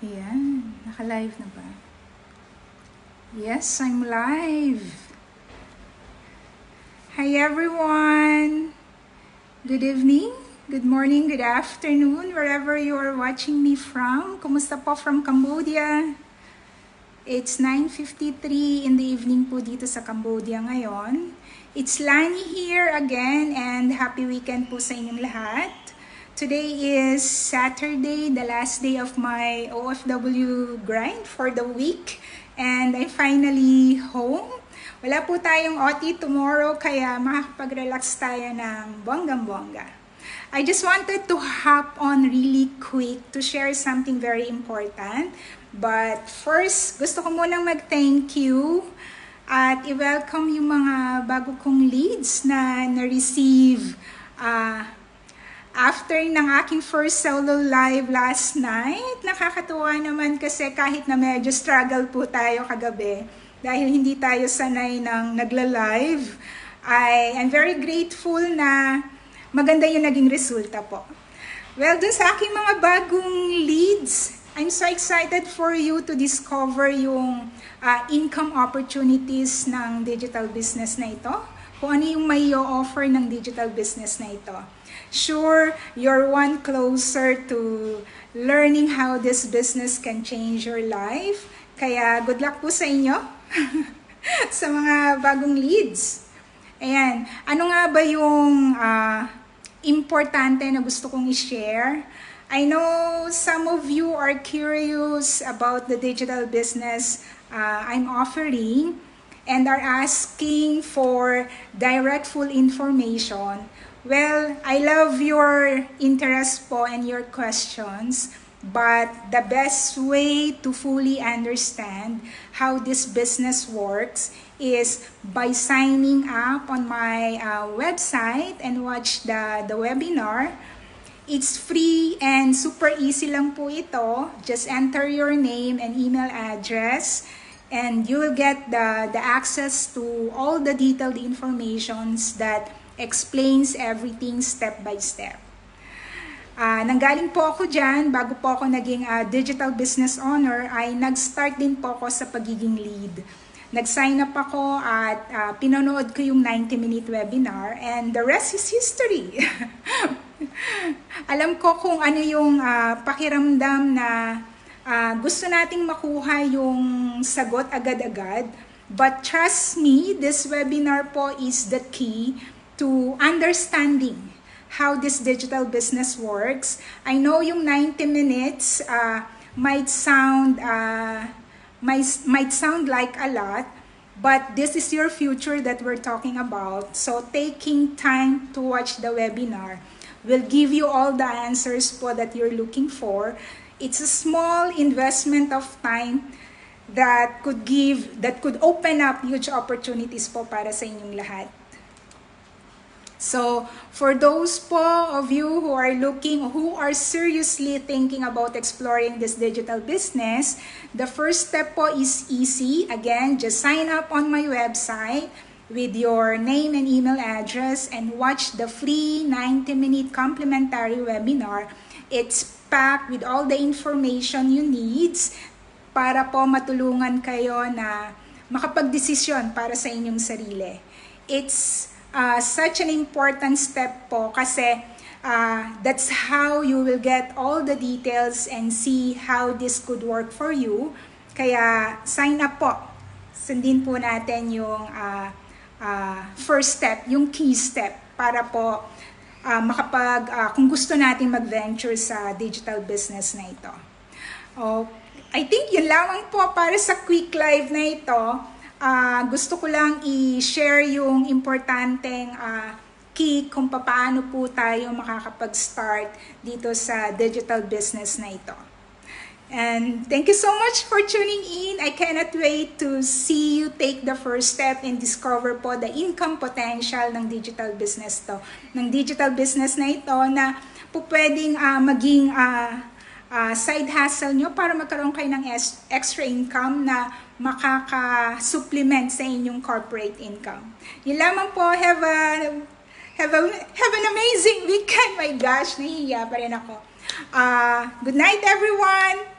Ayan, naka-live na ba? Yes, I'm live. Hi everyone. Good evening, good morning, good afternoon, wherever you are watching me from. Kumusta po from Cambodia? It's 9:53 in the evening po dito sa Cambodia ngayon. It's Lani here again and happy weekend po sa inyong lahat. Today is Saturday, the last day of my OFW grind for the week. And I'm finally home. Wala po tayong OT tomorrow kaya makakapag-relax tayo ng bonggang-bongga. I just wanted to hop on really quick to share something very important. But first, gusto ko munang mag-thank you at i-welcome yung mga bago kong leads na na-receive after ng aking first solo live last night. Nakakatuwa naman kasi kahit na medyo struggle po tayo kagabi dahil hindi tayo sanay ng nagla-live, I'm very grateful na maganda yung naging resulta po. Well, dun sa aking mga bagong leads, I'm so excited for you to discover yung income opportunities ng digital business na ito. Kung ano yung may offer ng digital business na ito. Sure, you're one closer to learning how this business can change your life. Kaya good luck po sa inyo sa mga bagong leads. Ayan, ano nga ba yung importante na gusto kong i-share? I know some of you are curious about the digital business I'm offering and are asking for direct full information. Well, I love your interest po and your questions, but the best way to fully understand how this business works is by signing up on my website and watch the webinar. It's free and super easy lang po ito. Just enter your name and email address and you will get the access to all the detailed informations that explains everything step by step. Nanggaling po ako dyan, bago po ako naging digital business owner, ay nag-start din po ako sa pagiging lead. Nag-sign up ako at pinanood ko yung 90-minute webinar and the rest is history. Alam ko kung ano yung pakiramdam na gusto nating makuha yung sagot agad-agad. But trust me, this webinar po is the key to understanding how this digital business works. I know yung 90 minutes might sound like a lot, but this is your future that we're talking about. So taking time to watch the webinar will give you all the answers po that you're looking for. It's a small investment of time that could open up huge opportunities po para sa inyong lahat. So, for those po of you who are seriously thinking about exploring this digital business, the first step po is easy. Again, just sign up on my website with your name and email address and watch the free 90-minute complimentary webinar. It's packed with all the information you need para po matulungan kayo na makapagdesisyon para sa inyong sarili. It's such an important step po kasi that's how you will get all the details and see how this could work for you. Kaya sign up po. Sundin po natin yung first step, yung key step para po kung gusto natin mag-venture sa digital business na ito. I think yun lamang po para sa quick live na ito. Gusto ko lang i-share yung importanteng key kung paano po tayo makakapag-start dito sa digital business na ito. And thank you so much for tuning in. I cannot wait to see you take the first step and discover po the income potential ng digital business na ito na po pwedeng maging side hustle nyo para magkaroon kayo ng extra income na makaka-supplement sa inyong corporate income. Yun lamang po. Have an amazing weekend. My gosh, nahihiya pa rin ako. Good night, everyone.